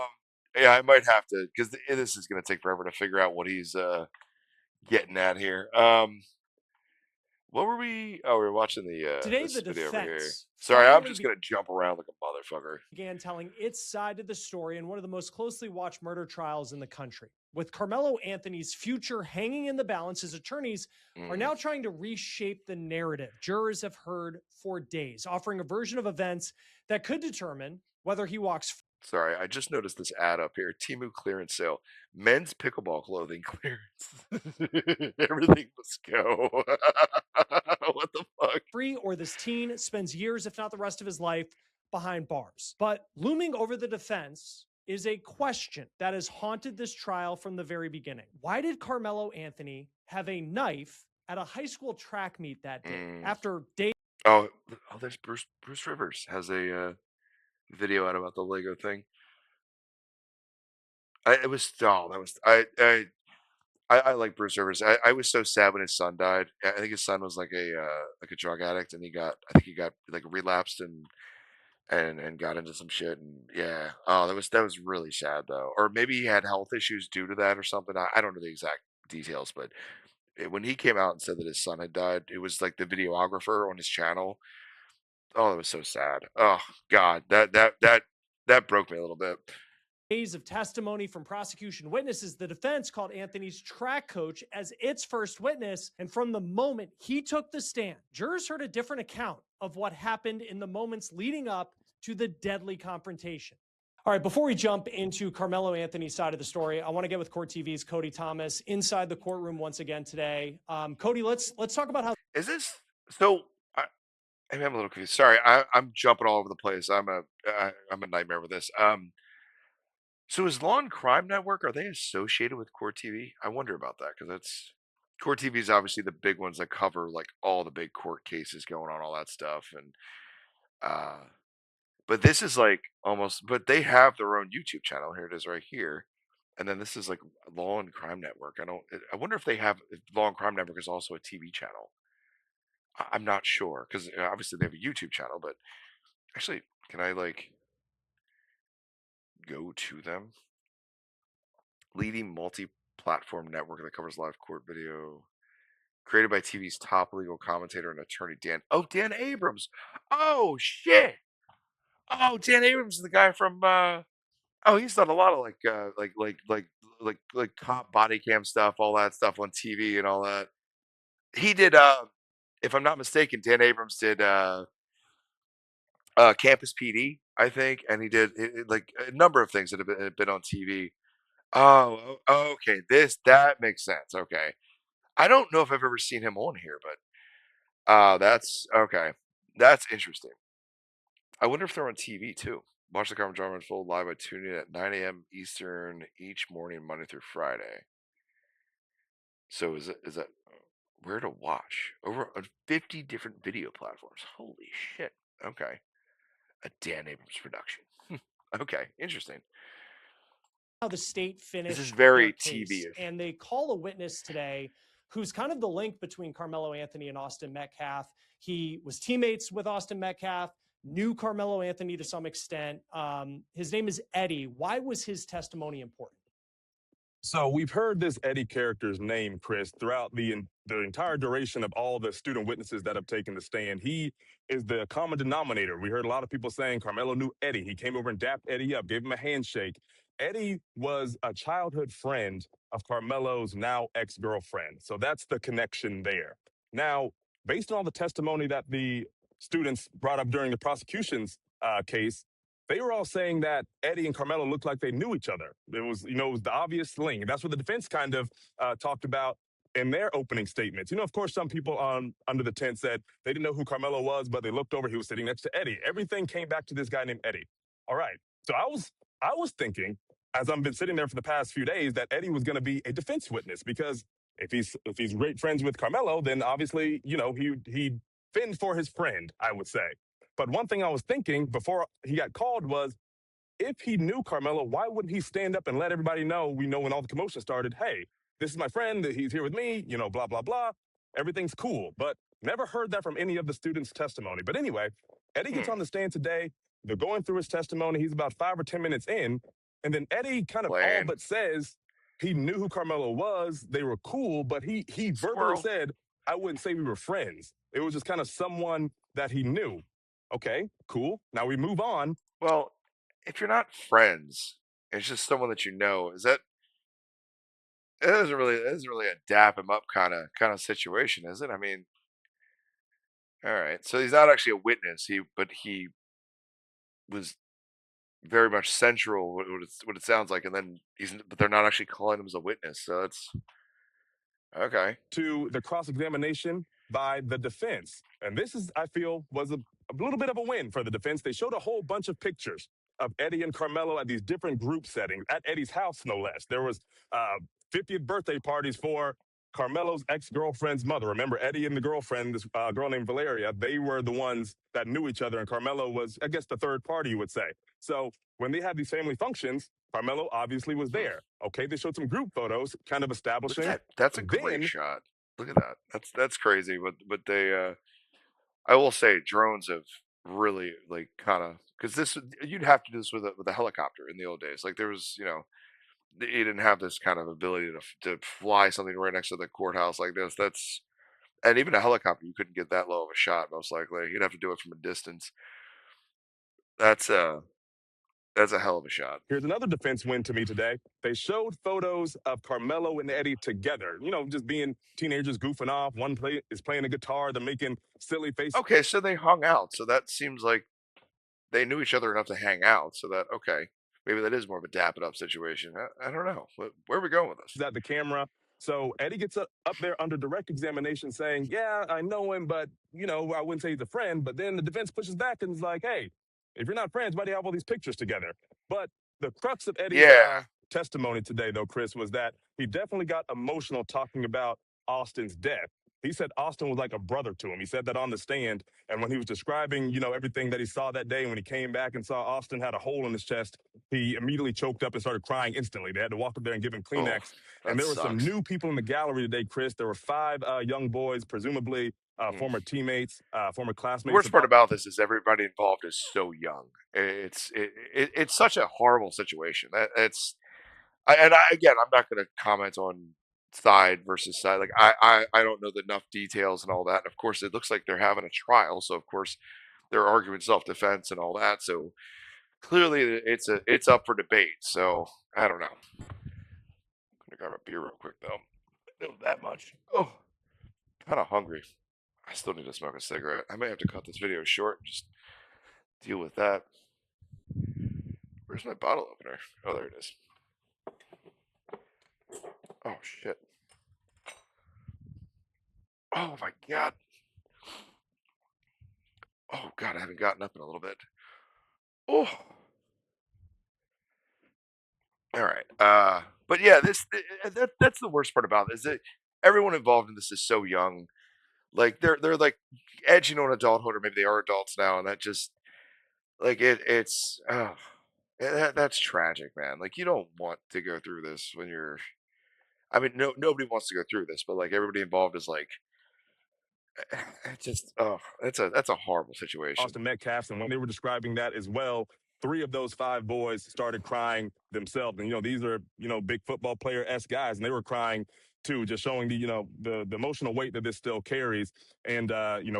yeah, I might have to, because this is going to take forever to figure out what he's getting at here. What were we? Oh, we were watching Today, this the video over here. defense Sorry, I'm finally just gonna jump around like a motherfucker. began telling its side of the story in one of the most closely watched murder trials in the country. With Carmelo Anthony's future hanging in the balance, his attorneys are now trying to reshape the narrative jurors have heard for days, offering a version of events that could determine whether he walks. Sorry, I just noticed this ad up here. Temu clearance sale. Men's pickleball clothing clearance. Everything must go. What the fuck? Free, or this teen spends years, if not the rest of his life, behind bars. But looming over the defense is a question that has haunted this trial from the very beginning. Why did Carmelo Anthony have a knife at a high school track meet that day after days? Oh, there's Bruce Rivers has a video out about the Lego thing. I like Bruce Rivers. I was so sad when his son died. I think his son was like a drug addict, and I think he got like relapsed and got into some shit, and yeah. Oh, that was really sad though. Or maybe he had health issues due to that or something. I don't know the exact details, but when he came out and said that his son had died, it was like the videographer on his channel. Oh, that was so sad. Oh God, that broke me a little bit. Days of testimony from prosecution witnesses, the defense called Anthony's track coach as its first witness. And from the moment he took the stand, jurors heard a different account of what happened in the moments leading up to the deadly confrontation. All right, before we jump into Carmelo Anthony's side of the story, I want to get with Court TV's Cody Thomas inside the courtroom once again today. Cody, let's talk about how is this so. I'm a little confused. Sorry, I'm jumping all over the place. I'm a nightmare with this. So is Law and Crime Network, are they associated with Court TV? I wonder about that because that's Court TV is obviously the big ones that cover like all the big court cases going on, all that stuff, and uh, but this is like almost, but they have their own YouTube channel. Here it is right here. And then this is like Law and Crime Network. I wonder if they have if Law and Crime Network is also a TV channel. I'm not sure because obviously they have a YouTube channel, but actually, can I like go to them? Leading multi-platform network that covers live court video, created by TV's top legal commentator and attorney Dan Abrams. Oh shit! Oh, Dan Abrams is the guy from oh, he's done a lot of like cop body cam stuff, all that stuff on TV and all that. He did if I'm not mistaken, Dan Abrams did Campus PD, I think, and he did like a number of things that have been on TV. Okay, that makes sense. Okay. I don't know if I've ever seen him on here, but that's okay. That's interesting. I wonder if they're on TV too. Watch the coverage drama unfold live by tuning in at 9 a.m. Eastern each morning, Monday through Friday. So is that where to watch? Over on 50 different video platforms. Holy shit. Okay. A Dan Abrams production. Okay, interesting. How the state finished This is very their case, TV-ish. and they call a witness today who's kind of the link between Carmelo Anthony and Austin Metcalf. He was teammates with Austin Metcalf, knew Carmelo Anthony to some extent. His name is Eddie. Why was his testimony important? So we've heard this Eddie character's name, Chris, throughout the entire duration of all the student witnesses that have taken the stand. He is the common denominator. We heard a lot of people saying Carmelo knew Eddie. He came over and dapped Eddie up, gave him a handshake. Eddie was a childhood friend of Carmelo's now ex-girlfriend. So that's the connection there. Now, based on all the testimony that the students brought up during the prosecution's case, they were all saying that Eddie and Carmelo looked like they knew each other. It was the obvious link. That's what the defense kind of talked about in their opening statements. Of course, some people under the tent said they didn't know who Carmelo was, but they looked over, he was sitting next to Eddie. Everything came back to this guy named Eddie. All right. So I was thinking, as I've been sitting there for the past few days, that Eddie was going to be a defense witness because if he's great friends with Carmelo, then obviously, he'd fend for his friend, I would say. But one thing I was thinking before he got called was, if he knew Carmelo, why wouldn't he stand up and let everybody know, when all the commotion started, hey, this is my friend, he's here with me, blah, blah, blah. Everything's cool. But never heard that from any of the students' testimony. But anyway, Eddie gets on the stand today. They're going through his testimony. He's about 5 or 10 minutes in. And then Eddie kind of all but says he knew who Carmelo was. They were cool, but he verbally said, I wouldn't say we were friends. It was just kind of someone that he knew. Okay, cool. Now we move on. Well, if you're not friends, it's just someone that you know. It isn't really a dap him up kind of situation, is it? I mean, all right. So he's not actually a witness. But he was very much central. What it sounds like, and then but they're not actually calling him as a witness. So that's okay. To the cross-examination by the defense, and this is, I feel, was a little bit of a win for the defense. They showed a whole bunch of pictures of Eddie and Carmelo at these different group settings, at Eddie's house, no less. There was 50th birthday parties for Carmelo's ex-girlfriend's mother. Remember, Eddie and the girlfriend, this girl named Valeria, they were the ones that knew each other, and Carmelo was, I guess, the third party, you would say. So when they had these family functions, Carmelo obviously was there. Okay, they showed some group photos, kind of establishing. That's a great shot. Look at that. That's crazy. But they, I will say, drones have really like kind of, because you'd have to do this with a helicopter in the old days. Like there was, you didn't have this kind of ability to fly something right next to the courthouse like this. And even a helicopter, you couldn't get that low of a shot. Most likely, you'd have to do it from a distance. That's a hell of a shot. Here's another defense win to me today. They showed photos of Carmelo and Eddie together, just being teenagers goofing off. One is playing a guitar. They're making silly faces. Okay, so they hung out. So that seems like they knew each other enough to hang out. So that, okay, maybe that is more of a dap it up situation. I don't know. Where are we going with this? At the camera. So Eddie gets up there under direct examination saying, yeah, I know him, but, I wouldn't say he's a friend. But then the defense pushes back and is like, hey, if you're not friends, why do you have all these pictures together? But The crux of Eddie's Yeah. testimony today, though, Chris, was that he definitely got emotional talking about Austin's death. He said Austin was like a brother to him. He said that on the stand. And when he was describing, everything that he saw that day, when he came back and saw Austin had a hole in his chest, he immediately choked up and started crying instantly. They had to walk up there and give him Oh, Kleenex. And that there were some sucks. new people in the gallery today, Chris. There were 5 young boys, presumably former teammates, former The classmates worst of part about this is everybody involved is so young. It's such a horrible situation. Again, I'm not going to comment on side versus side. Like I don't know enough details and all that. And of course, it looks like they're having a trial, so of course they're arguing self defense and all that. So clearly, it's up for debate. So I don't know. I'm gonna grab a beer real quick though. Not that much. Oh, kind of hungry. I still need to smoke a cigarette. I may have to cut this video short and just deal with that. Where's my bottle opener? Oh, there it is. Oh, shit. Oh, my God. Oh, God, I haven't gotten up in a little bit. Oh. All right. But yeah, that's the worst part about it, is that everyone involved in this is so young. Like they're like edging on adulthood, or maybe they are adults now, and that just like it's that's tragic, man. Like you don't want to go through this when you're. I mean, nobody wants to go through this, but like everybody involved is like, it's just that's a horrible situation. Austin Metcalf. And when they were describing that as well, 3 of those 5 boys started crying themselves. And, these are, big football player-esque guys, and they were crying too, just showing the emotional weight that this still carries. And,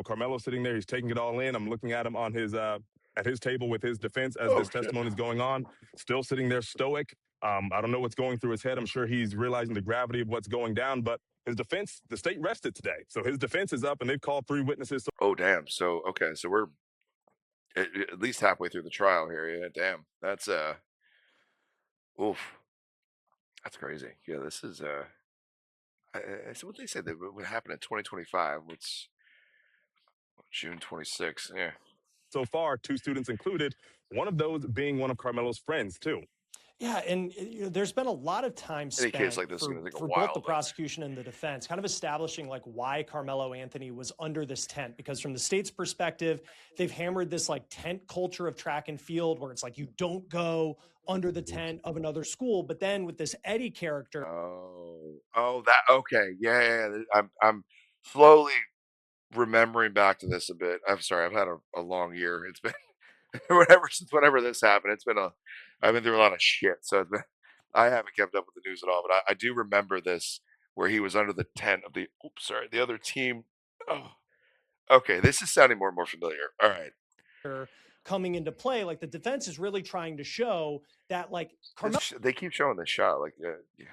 Carmelo sitting there, he's taking it all in. I'm looking at him on his, at his table with his defense as this testimony is going on, still sitting there stoic. I don't know what's going through his head. I'm sure he's realizing the gravity of what's going down, but his defense, the state rested today. So his defense is up, and they've called 3 witnesses. Oh, damn. So okay, so we're at least halfway through the trial here. Yeah, damn. That's oof. That's crazy. Yeah, this is so what they said that would happen in 2025, which June 26th. Yeah. So far, 2 students included, one of those being one of Carmelo's friends, too. Yeah, and there's been a lot of time Any case spent like this is for, gonna take a for while, both the but prosecution and the defense, kind of establishing like why Carmelo Anthony was under this tent. Because from the state's perspective, they've hammered this like tent culture of track and field, where it's like you don't go under the tent of another school. But then with this Eddie character, that okay. Yeah. I'm slowly remembering back to this a bit. I'm sorry, I've had a long year. It's been whenever this happened. I've been through a lot of shit, so I haven't kept up with the news at all. But I do remember this where he was under the tent of the other team. Oh, okay, this is sounding more and more familiar. All right, coming into play, like the defense is really trying to show that like Carmelo they keep showing this shot. Like, yeah,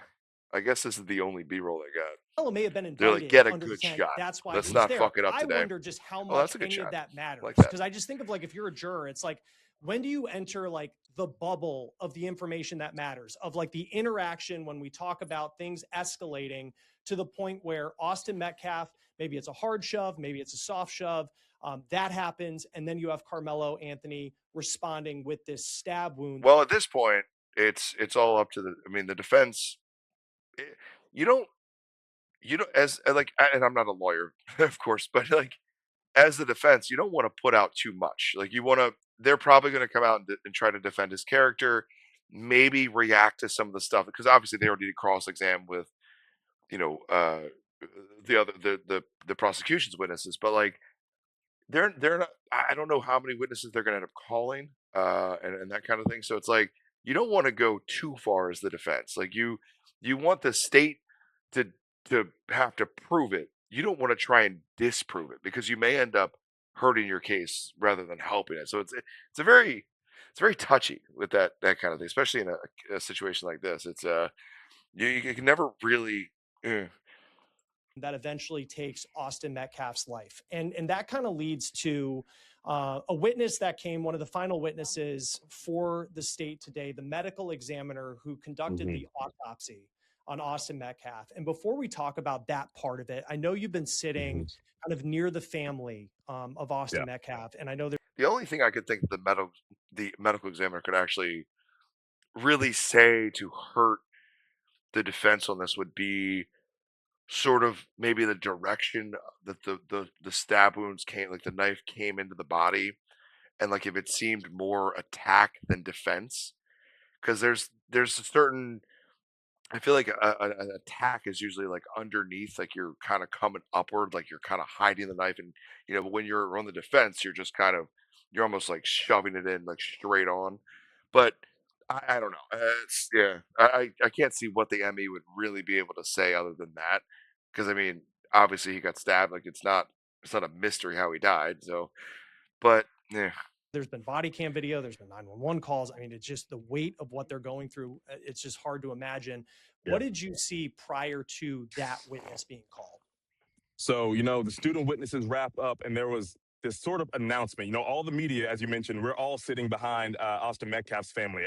I guess this is the only B-roll they got. may have been They're like, indicted get a under the good tent. shot. That's why Let's he's not there. fuck it up I today. wonder just how Oh, that's much a good any shot. of that matters. Like that. Because I just think of like if you're a juror, it's like when do you enter like the bubble of the information that matters, of like the interaction when we talk about things escalating to the point where Austin Metcalf, maybe it's a hard shove, maybe it's a soft shove, that happens, and then you have Carmelo Anthony responding with this stab wound. Well, at this point, it's all up to the defense. eh, You don't as like, and I'm not a lawyer, of course, but like as the defense, you don't want to put out too much. Like you want to, they're probably going to come out and try to defend his character, maybe react to some of the stuff because obviously they already did cross exam with you know uh the other the prosecution's witnesses, but like they're not. I don't know how many witnesses they're going to end up calling, and that kind of thing. So it's like you don't want to go too far as the defense. Like you want the state to have to prove it. You don't want to try and disprove it because you may end up hurting your case rather than helping it. So it's very touchy with that kind of thing, especially in a situation like this. It's you can never really. That eventually takes Austin Metcalf's life. And that kind of leads to a witness that came, one of the final witnesses for the state today, the medical examiner who conducted the autopsy on Austin Metcalf. And before we talk about that part of it, I know you've been sitting kind of near the family of Austin Metcalf. And I know the only thing I could think the medical examiner could actually really say to hurt the defense on this would be sort of maybe the direction that the stab wounds came, like the knife came into the body, and like if it seemed more attack than defense, because there's a certain I feel like an attack is usually like underneath, like you're kind of coming upward, like you're kind of hiding the knife, and but when you're on the defense, you're just kind of you're almost like shoving it in like straight on. But I don't know. It's yeah, I can't see what the ME would really be able to say other than that, because I mean, obviously he got stabbed. Like it's not a mystery how he died. So, but yeah, There's been body cam video, there's been 911 calls. I mean, it's just the weight of what they're going through. It's just hard to imagine. Yeah. What did you see prior to that witness being called? So, the student witnesses wrap up, and there was this sort of announcement. All the media, as you mentioned, we're all sitting behind Austin Metcalf's family.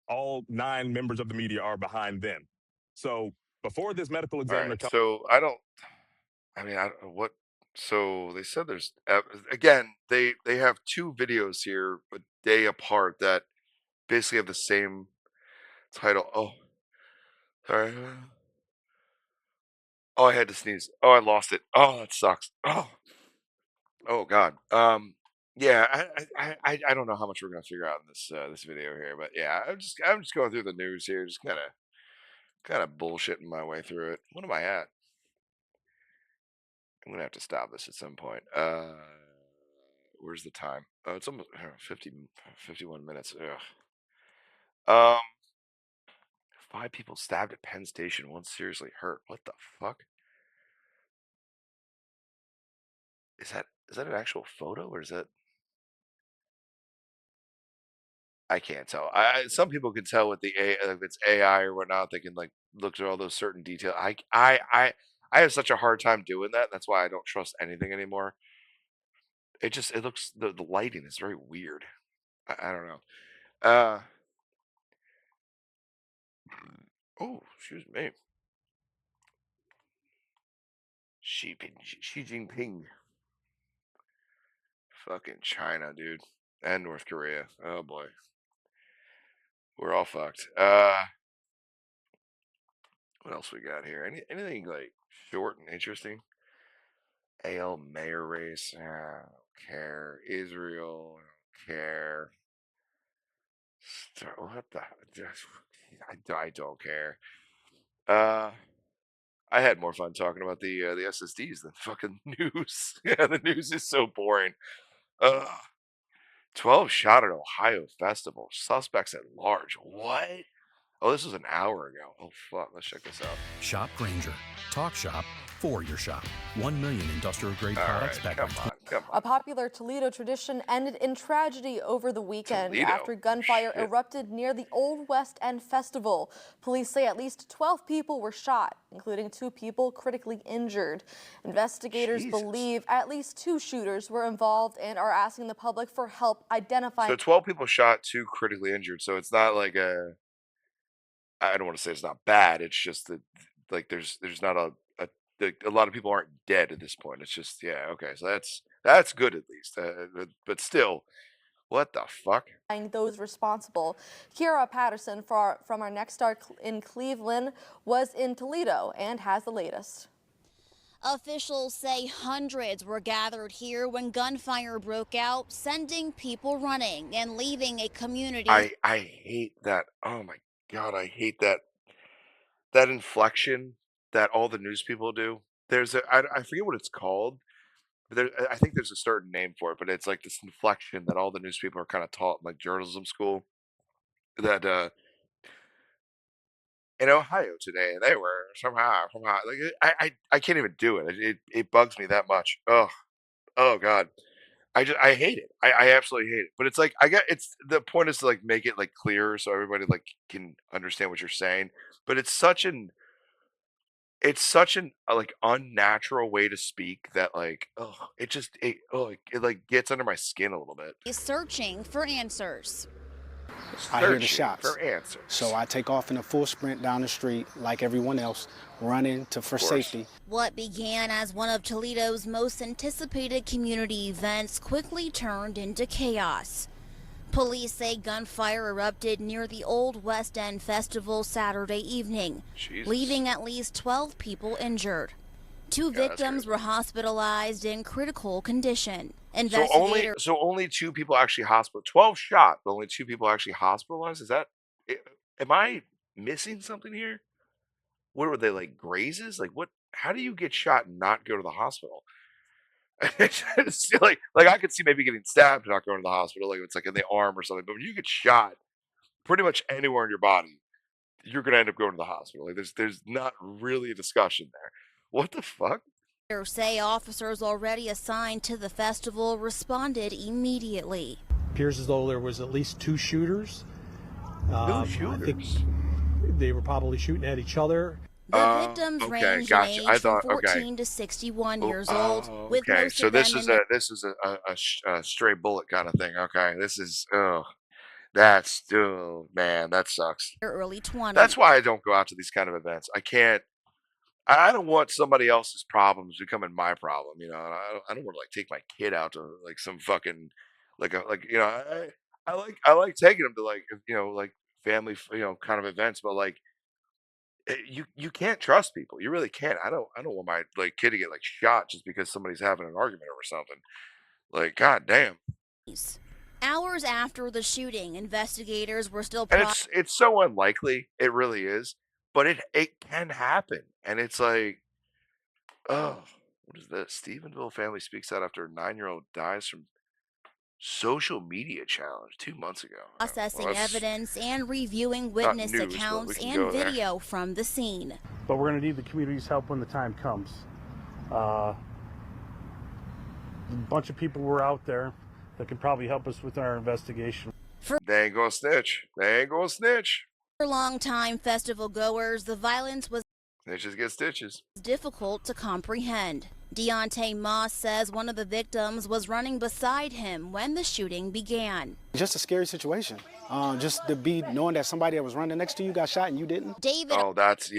All 9 members of the media are behind them. So, before this medical all examiner right. So I don't. I mean, I don't what. So they said there's again they have two videos here a day apart that basically have the same title. Oh, sorry. Oh, I had to sneeze. Oh, I lost it. Oh, that sucks. Oh God. Yeah, I don't know how much we're gonna figure out in this video here, but yeah, I'm just going through the news here, just kind of bullshitting my way through it. What am I at? I'm gonna have to stop this at some point. Where's the time? Oh, it's almost 51 minutes. Ugh. Um, 5 people stabbed at Penn Station, one seriously hurt. What the fuck? Is that an actual photo or is that? I can't tell. Some people can tell with the if it's AI or whatnot. They can like look at all those certain details. I have such a hard time doing that. That's why I don't trust anything anymore. It looks the lighting is very weird. I don't know. Uh oh, excuse me. Xi Jinping. Fucking China, dude. And North Korea. Oh boy. We're all fucked. What else we got here? Anything like short and interesting? AL mayor race. I don't care. Israel. I don't care. What the? I don't care. I had more fun talking about the SSDs than fucking news. Yeah, the news is so boring. 12 shot at Ohio festival. Suspects at large. What? Oh, this was an hour ago. Oh fuck. Let's check this out. Shop Granger. Talk shop for your shop. 1 million industrial grade products backed by Come on. A popular Toledo tradition ended in tragedy over the weekend Toledo? after gunfire Shit. erupted near the Old West End Festival. Police say at least 12 people were shot, including 2 people critically injured. Investigators Jesus. believe at least 2 shooters were involved and are asking the public for help identifying. So 12 people shot, 2 critically injured. So it's not like I don't want to say it's not bad. It's just that like there's not a lot of people aren't dead at this point. It's just yeah, okay. So that's good at least. But still, what the fuck? Those responsible. Kiara Patterson from our Next Star in Cleveland was in Toledo and has the latest. Officials say hundreds were gathered here when gunfire broke out, sending people running and leaving a community. I hate that. Oh my God, I hate that inflection that all the news people do. I forget what it's called, but I think there's a certain name for it, but it's like this inflection that all the news people are kind of taught in like journalism school. That in Ohio today they were somehow like I can't even do it. It bugs me that much. Oh God. I hate it. I absolutely hate it. But it's like it's the point is to like make it like clearer so everybody like can understand what you're saying. But it's such an like unnatural way to speak that like it like gets under my skin a little bit. Is searching for answers. I hear the Searching shots. for answers. So I take off in a full sprint down the street like everyone else, running for safety. What began as one of Toledo's most anticipated community events quickly turned into chaos. Police say gunfire erupted near the Old West End Festival Saturday evening, leaving at least 12 people injured. Two victims were hospitalized in critical condition. So only 2 people actually 12 shot, but only 2 people actually hospitalized? Is that am I missing something here? What were they, like, grazes? Like, what how do you get shot and not go to the hospital? It's just like, I could see maybe getting stabbed and not going to the hospital, like, it's, like, in the arm or something, but when you get shot pretty much anywhere in your body, you're gonna end up going to the hospital. Like, there's not really a discussion there. What the fuck? Say officers already assigned to the festival responded immediately. Appears as though there was at least 2 shooters. I think they were probably shooting at each other. The victims range in age from 14 to 61 years old. With most so of this them is in a stray bullet kind of thing. Okay, this is that's man, that sucks. their early 20s. That's why I don't go out to these kind of events. I can't. I don't want somebody else's problems becoming my problem. You know, and I don't want to like take my kid out to like some fucking like you know I like taking them to like like family kind of events, but like you can't trust people. You really can't. I don't want my like kid to get like shot just because somebody's having an argument over something. Like, god damn. Hours after the shooting, investigators were still And it's so unlikely. It really is. But it can happen. And it's like, oh, what is this? Stephenville family speaks out after a 9-year-old dies from social media challenge 2 months ago. processing Well, that's evidence and reviewing not witness news, but we accounts can and go there. video from the scene. But we're going to need the community's help when the time comes. A bunch of people were out there that can probably help us with our investigation. They ain't gonna snitch. They ain't gonna snitch. For longtime festival goers, the violence was Snitches get stitches. difficult to comprehend. Deontay Moss says one of the victims was running beside him when the shooting began. Just a scary situation. Just to be knowing that somebody that was running next to you got shot and you didn't. David Oh, that's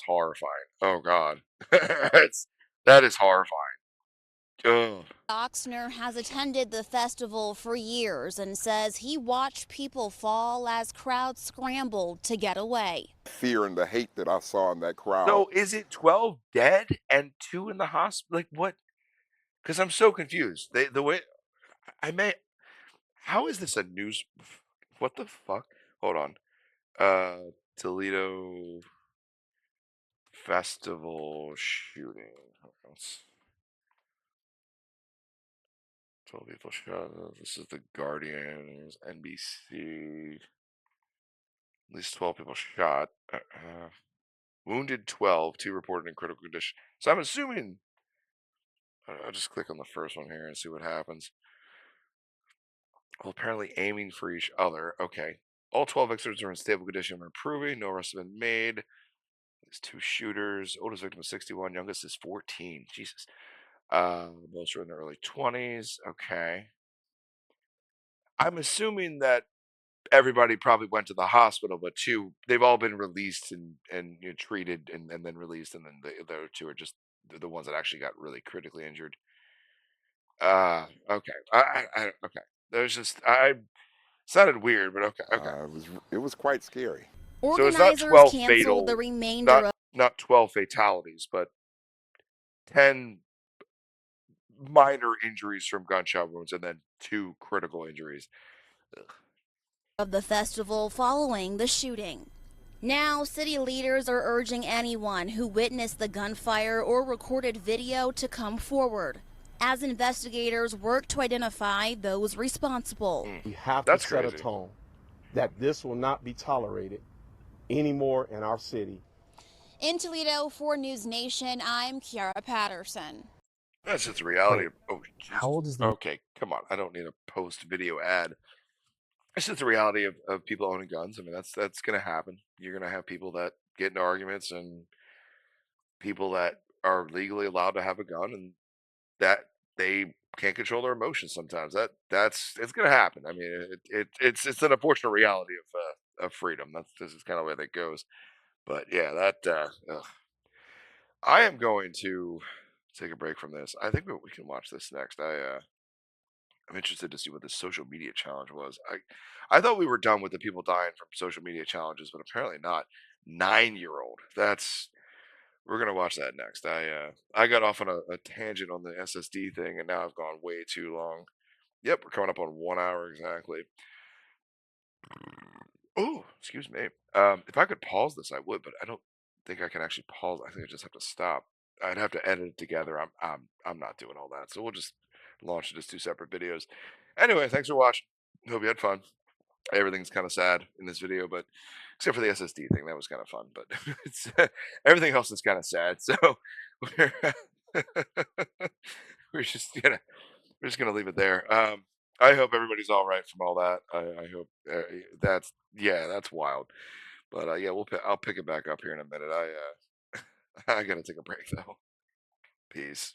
horrifying. Oh god. That is horrifying. Ugh. Oxner has attended the festival for years and says he watched people fall as crowds scrambled to get away. Fear and the hate that I saw in that crowd. So is it 12 dead and 2 in the hospital? Like what? Because I'm so confused. The way how is this a news? What the fuck? Hold on. Toledo festival shooting. Let's- 12 people shot. This is the Guardians, NBC. At least 12 people shot. Wounded 12, 2 reported in critical condition. So I'm assuming. I'll just click on the first one here and see what happens. Well, apparently aiming for each other. Okay. All 12 victims are in stable condition and improving. No arrests have been made. There's 2 shooters. Oldest victim is 61. Youngest is 14. Jesus. Most are in their early 20s. Okay. I'm assuming that everybody probably went to the hospital, but 2, they've all been released and treated and then released, and then the other 2 are just the ones that actually got really critically injured. Okay. Okay. There's just sounded weird, but okay. It was quite scary. So it's not Organizers 12 canceled fatal, the remainder not 12 fatalities, but 10 minor injuries from gunshot wounds and then 2 critical injuries. of the festival following the shooting. Now, city leaders are urging anyone who witnessed the gunfire or recorded video to come forward as investigators work to identify those responsible. We have That's to set crazy. a tone that this will not be tolerated anymore in our city. In Toledo for News Nation, I'm Kiara Patterson. That's just the reality. How old is the Okay, come on. I don't need a post video ad. It's just the reality of people owning guns. I mean, that's gonna happen. You're gonna have people that get into arguments and people that are legally allowed to have a gun and that they can't control their emotions sometimes. It's gonna happen. I mean, it's an unfortunate reality of freedom. This is kind of the way that goes. But yeah, I am going to take a break from this. I think we can watch this next. I'm interested to see what the social media challenge was. I thought we were done with the people dying from social media challenges, but apparently not. 9-year-old. That's we're gonna watch that next. I got off on a tangent on the SSD thing, and now I've gone way too long. Yep, we're coming up on 1 hour exactly. Oh, excuse me. If I could pause this, I would, but I don't think I can actually pause. I think I just have to stop. I'd have to edit it together. I'm not doing all that. So we'll just launch it as two separate videos. Anyway, thanks for watching. Hope you had fun. Everything's kind of sad in this video, but except for the SSD thing, that was kind of fun. But it's everything else is kind of sad. So we're, we're just gonna we're just gonna leave it there. I hope everybody's all right from all that. I hope that's wild. But yeah, I'll pick it back up here in a minute. I gotta take a break though. Peace.